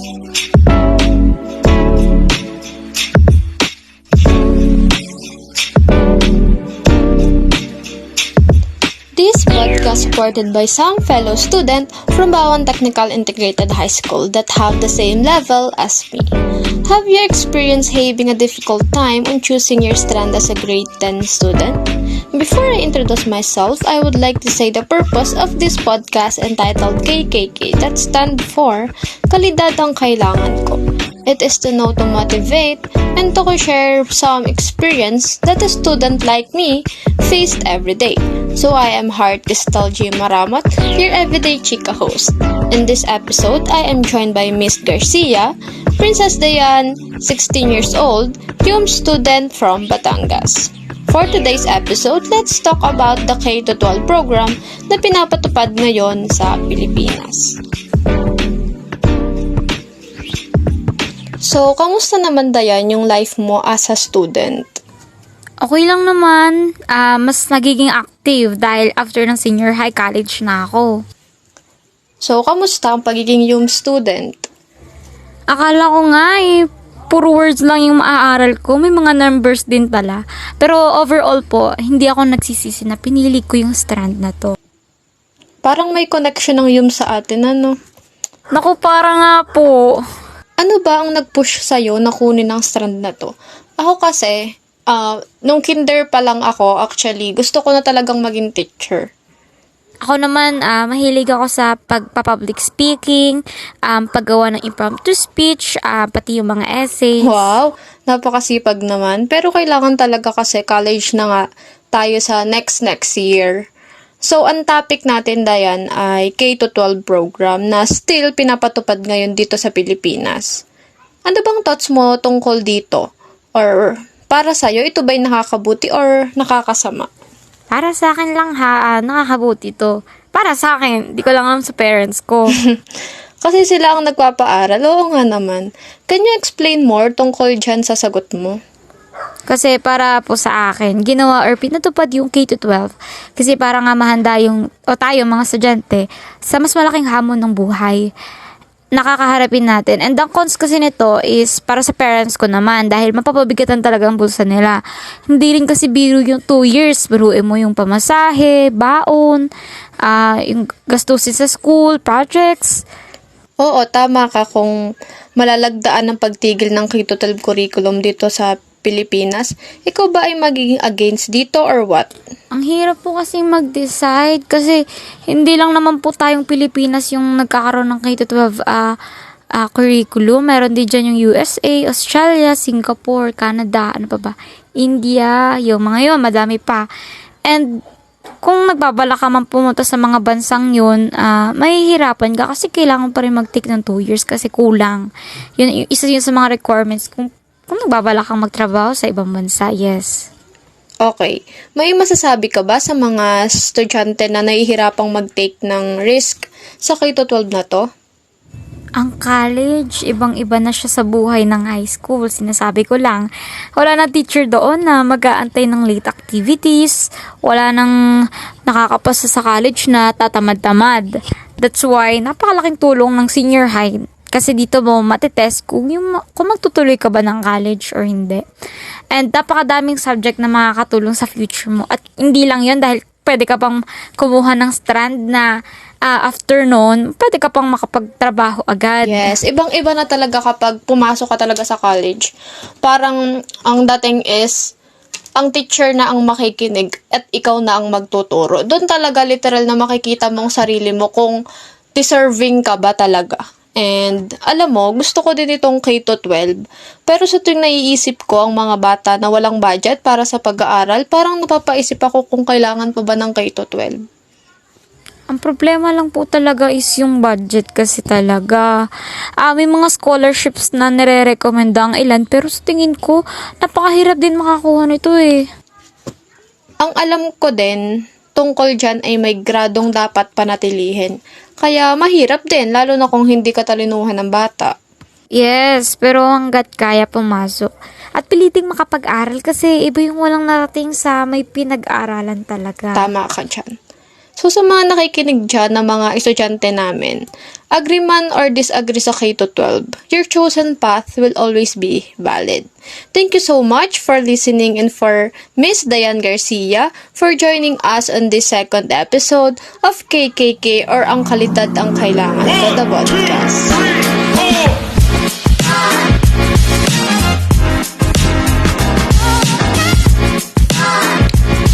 This podcast supported by some fellow students from Bawang Technical Integrated High School that have the same level as me. Have you experienced having a difficult time on choosing your strand as a grade 10 student? Before I introduce myself, I would like to say the purpose of this podcast entitled KKK, that stand for Kalidad ang Kailangan Ko. It is to know to motivate and to share some experience that a student like me faced every day. So I am Heart Crystal G. Maramat, your everyday chika host. In this episode, I am joined by Miss Garcia, Princess Dayan, 16 years old, YUM student from Batangas. For today's episode, let's talk about the K-12 program na pinapatupad ngayon sa Pilipinas. So, kamusta naman Dayan yung life mo as a student? Okay lang naman. Mas nagiging active dahil after ng senior high, college na ako. So, kamusta ang pagiging YUM student? Akala ko nga puro words lang yung maaaral ko. May mga numbers din pala. Pero overall po, hindi ako nagsisisi na pinili ko yung strand na to. Parang may connection ng YUM sa atin, ano? Naku, parang nga po. Ano ba ang nag-push sa'yo na kunin ang strand na to? Ako kasi, nung kinder pa lang ako, actually, gusto ko na talagang maging teacher. Ako naman, mahilig ako sa pagpa-public speaking, paggawa ng impromptu speech, pati yung mga essays. Wow, napakasipag naman. Pero kailangan talaga kasi college na nga tayo sa next year. So, ang topic natin, Dayan, ay K-12 program na still pinapatupad ngayon dito sa Pilipinas. Ano bang thoughts mo tungkol dito? Or para sa'yo, ito ba'y nakakabuti or nakakasama? Para sa akin lang nakakabuti to. Para sa akin, di ko lang alam sa parents ko. Kasi sila ang nagpapaaral. Oo nga naman. Can you explain more tungkol dyan sa sagot mo? Kasi para po sa akin, ginawa or pinatupad yung K-12 kasi para nga mahanda tayo mga estudyante sa mas malaking hamon ng buhay nakakaharapin natin. And ang cons kasi nito is para sa parents ko naman dahil mapapabigatan talaga ang bulsa nila. Hindi rin kasi biro yung 2 years. Biruin mo yung pamasahe, baon, yung gastusin sa school, projects. Oo, tama ka kung malalagdaan ng pagtigil ng K-12 curriculum dito sa Pilipinas. Ikaw ba ay magiging against dito or what? Ang hirap po kasi mag-decide kasi hindi lang naman po tayong Pilipinas yung nagkakaroon ng K-12 curriculum. Meron din dyan yung USA, Australia, Singapore, Canada, ano pa ba? India, yung mga yun, madami pa. And kung nagbabala ka man pumunta sa mga bansang yun, mahihirapan ka kasi kailangan pa rin mag-take ng 2 years kasi kulang. Yun, isa yun sa mga requirements kung nagbabala kang magtrabaho sa ibang bansa, yes. Okay. May masasabi ka ba sa mga estudyante na nahihirapang mag-take ng risk sa K-12 na to? Ang college, ibang-iba na siya sa buhay ng high school. Sinasabi ko lang, wala na teacher doon na mag-aantay ng late activities. Wala nang nakakapasa sa college na tatamad-tamad. That's why, napakalaking tulong ng senior high. Kasi dito mo matitest kung magtutuloy ka ba ng college or hindi. And napakadaming subject na makakatulong sa future mo. At hindi lang yon dahil pwede ka pang kumuha ng strand na after noon, pwede ka pang makapagtrabaho agad. Yes, ibang-iba na talaga kapag pumasok ka talaga sa college. Parang ang dating is, ang teacher na ang makikinig at ikaw na ang magtuturo. Doon talaga literal na makikita mong sarili mo kung deserving ka ba talaga. And alam mo, gusto ko din itong K-12. Pero sa tuwing naiisip ko ang mga bata na walang budget para sa pag-aaral, parang napapaisip ako kung kailangan pa ba ng K-12. Ang problema lang po talaga is yung budget kasi talaga. May mga scholarships na nire-recommenda ang ilan pero sa tingin ko, napakahirap din makakuha nito eh. Ang alam ko din, tungkol dyan ay may gradong dapat panatilihin. Kaya mahirap din, lalo na kung hindi ka talinuhan ng bata. Yes, pero hanggat kaya pumasok. At piliting makapag-aral kasi iba yung walang narating sa may pinag-aaralan talaga. Tama ka dyan. So sa mga nakikinig dyan na mga estudyante namin, agree man or disagree sa K-12, your chosen path will always be valid. Thank you so much for listening and for Miss Diane Garcia for joining us on this second episode of KKK or Ang Kalidad ang Kailangan ko, the podcast.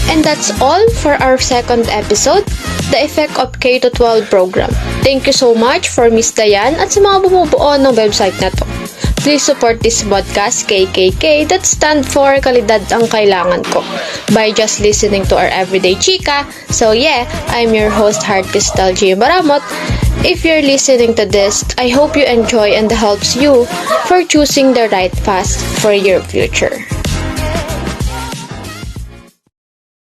And that's all for our second episode, The Effect of K-12 Program. Thank you so much for Miss Diane at sa mga bumubuo ng website na to. Please support this podcast, KKK, that stand for Kalidad ang Kailangan ko, by just listening to our everyday chika. So yeah, I'm your host, Heart Crystal G. Maramot. If you're listening to this, I hope you enjoy and helps you for choosing the right path for your future.